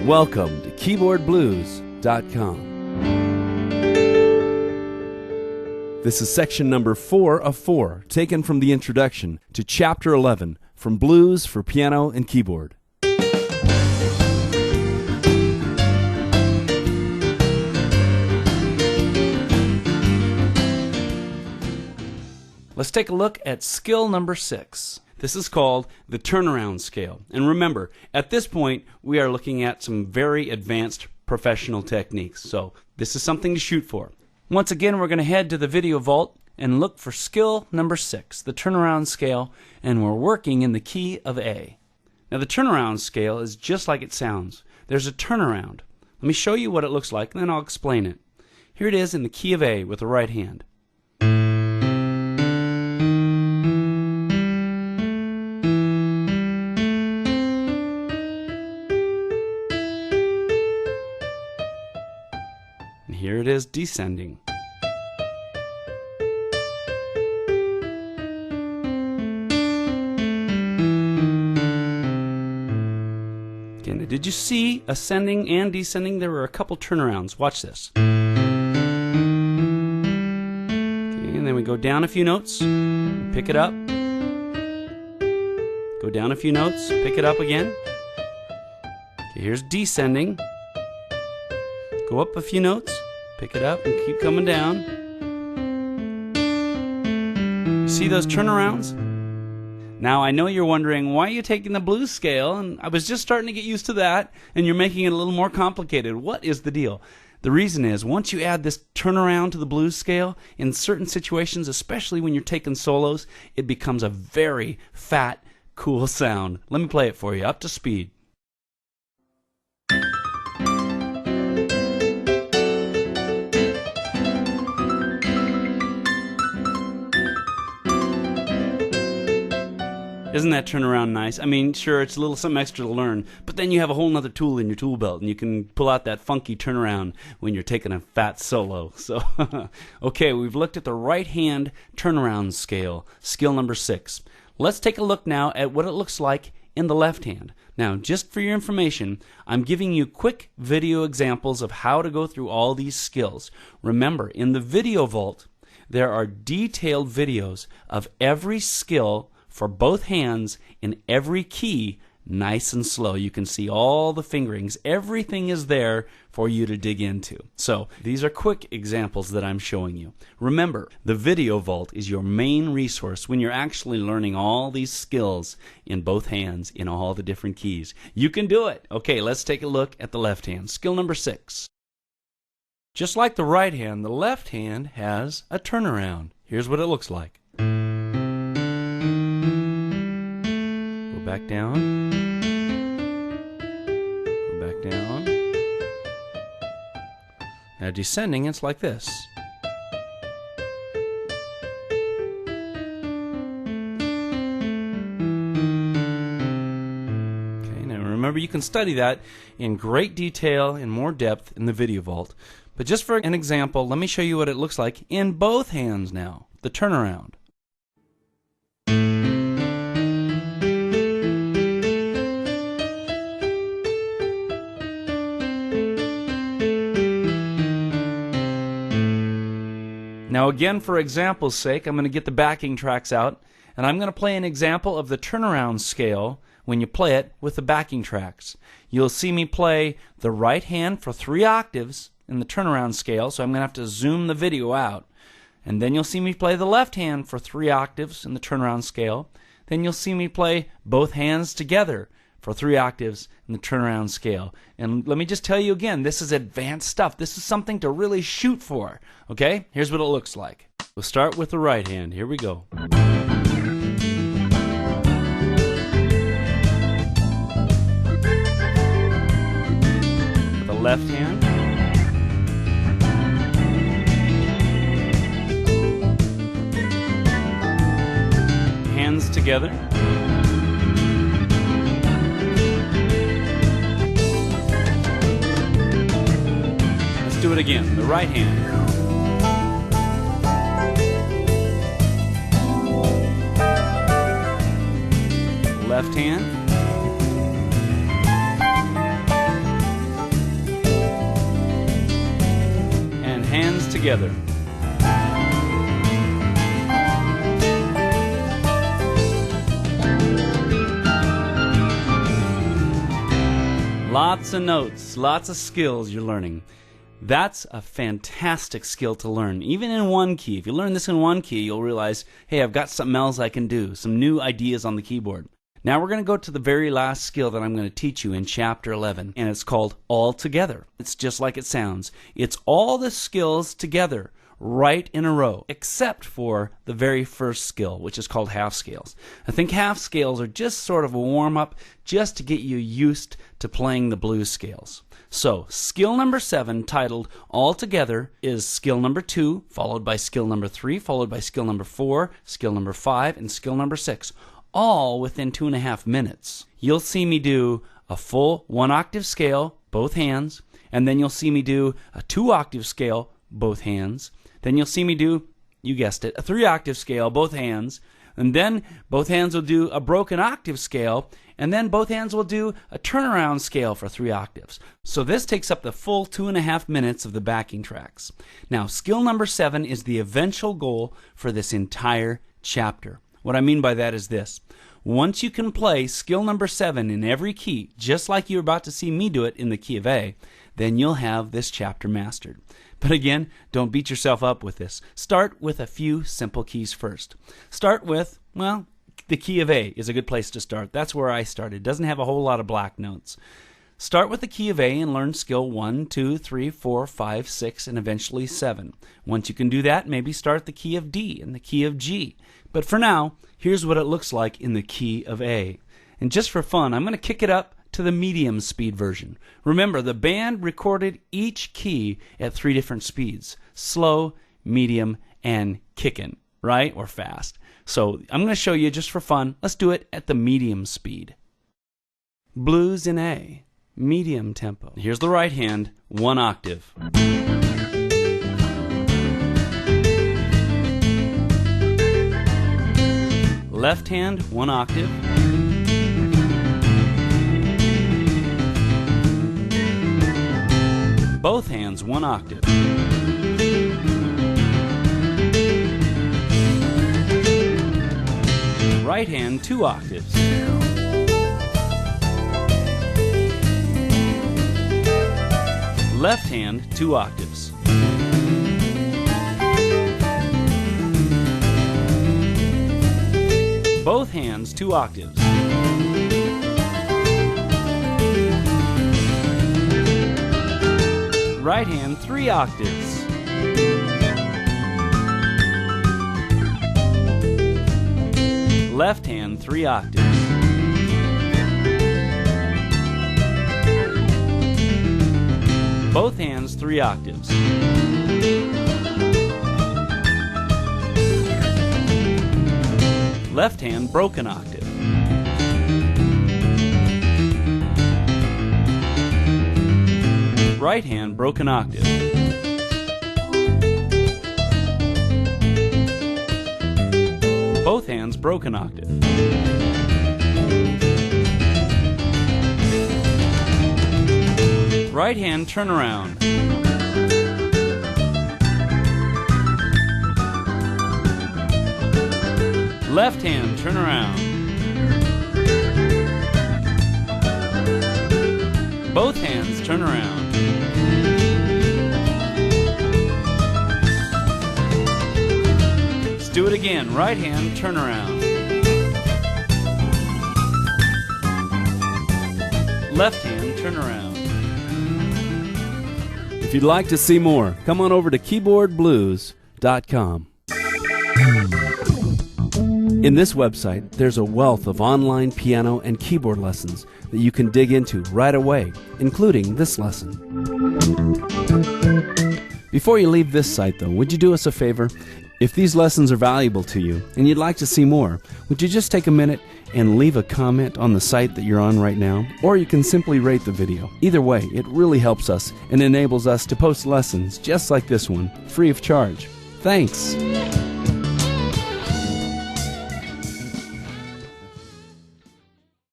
Welcome to KeyboardBlues.com. This is section number 4 of 4, taken from the introduction to Chapter 11, from Blues for Piano and Keyboard. Let's take a look at skill number 6. This is called the turnaround scale. And remember, at this point, we are looking at some very advanced professional techniques. So this is something to shoot for. Once again, we're going to head to the video vault and look for skill number 6, the turnaround scale, and we're working in the key of A. Now the turnaround scale is just like it sounds. There's a turnaround. Let me show you what it looks like, and then I'll explain it. Here it is in the key of A with the right hand. And here it is descending. Okay, now did you see ascending and descending? There were a couple turnarounds. Watch this. Okay, and then we go down a few notes, pick it up. Go down a few notes, pick it up again. Okay, here's descending. Go up a few notes, pick it up, and keep coming down. You see those turnarounds? Now, I know you're wondering, why are you taking the blues scale? And I was just starting to get used to that, and you're making it a little more complicated. What is the deal? The reason is, once you add this turnaround to the blues scale, in certain situations, especially when you're taking solos, it becomes a very fat, cool sound. Let me play it for you, up to speed. Isn't that turnaround nice? I mean, sure, it's a little something extra to learn, but then you have a whole nother tool in your tool belt, and you can pull out that funky turnaround when you're taking a fat solo. So, okay, we've looked at the right hand turnaround scale, skill number 6. Let's take a look now at what it looks like in the left hand. Now, just for your information, I'm giving you quick video examples of how to go through all these skills. Remember, in the video vault, there are detailed videos of every skill for both hands in every key, nice and slow. You can see all the fingerings. Everything is there for you to dig into. So these are quick examples that I'm showing you. Remember, the video vault is your main resource when you're actually learning all these skills in both hands in all the different keys. You can do it. Okay, let's take a look at the left hand. Skill number 6. Just like the right hand, the left hand has a turnaround. Here's what it looks like. Back down, go back down. Now descending, it's like this. Okay, now remember, you can study that in great detail, in more depth in the video vault. But just for an example, let me show you what it looks like in both hands now, the turnaround. Now again, for example's sake, I'm going to get the backing tracks out, and I'm going to play an example of the turnaround scale when you play it with the backing tracks. You'll see me play the right hand for 3 octaves in the turnaround scale, so I'm going to have to zoom the video out. And then you'll see me play the left hand for 3 octaves in the turnaround scale. Then you'll see me play both hands together for 3 octaves in the turnaround scale. And let me just tell you again, this is advanced stuff. This is something to really shoot for. Okay? Here's what it looks like. We'll start with the right hand. Here we go. With the left hand. Hands together. Do it again, the right hand. Left hand. together. Lots of notes, lots of skills you're learning. That's a fantastic skill to learn, even in one key. If you learn this in one key, you'll realize, hey, I've got something else I can do, some new ideas on the keyboard. Now we're going to go to the very last skill that I'm going to teach you in Chapter 11, and it's called All Together. It's just like it sounds. It's all the skills together, right in a row, except for the very first skill, which is called half scales. I think half scales are just sort of a warm-up just to get you used to playing the blues scales. So, skill number 7, titled All Together, is skill number 2, followed by skill number 3, followed by skill number 4, skill number 5, and skill number 6, all within 2.5 minutes. You'll see me do a full 1-octave scale, both hands, and then you'll see me do a 2-octave scale, both hands. Then you'll see me do, you guessed it, a 3-octave scale, both hands. And then both hands will do a broken octave scale. And then both hands will do a turnaround scale for 3 octaves. So this takes up the full 2.5 minutes of the backing tracks. Now, skill number 7 is the eventual goal for this entire chapter. What I mean by that is this. Once you can play skill number 7 in every key, just like you're about to see me do it in the key of A, then you'll have this chapter mastered. But again, don't beat yourself up with this. Start with a few simple keys first. Start with, well, the key of A is a good place to start. That's where I started. It doesn't have a whole lot of black notes. Start with the key of A and learn skill 1, 2, 3, 4, 5, 6, and eventually 7. Once you can do that, maybe start the key of D and the key of G. But for now, here's what it looks like in the key of A. And just for fun, I'm going to kick it up to the medium speed version. Remember, the band recorded each key at 3 different speeds: slow, medium, and kickin', right? Or fast. So I'm going to show you just for fun. Let's do it at the medium speed. Blues in A, medium tempo. Here's the right hand, 1 octave. Left hand, 1 octave. Both hands, 1 octave. Right hand, 2 octaves. Left hand, 2 octaves. Both hands, 2 octaves. Right hand, 3 octaves. Left hand, 3 octaves. Both hands, 3 octaves. Left hand, broken octave. Right hand, broken octave. Both hands, broken octave. Right hand, turnaround. Left hand, turnaround. Both hands, turn around. Let's do it again. Right hand, turn around. Left hand, turn around. If you'd like to see more, come on over to keyboardblues.com. In this website, there's a wealth of online piano and keyboard lessons that you can dig into right away, including this lesson. Before you leave this site, though, would you do us a favor? If these lessons are valuable to you and you'd like to see more, would you just take a minute and leave a comment on the site that you're on right now? Or you can simply rate the video. Either way, it really helps us and enables us to post lessons just like this one, free of charge. Thanks!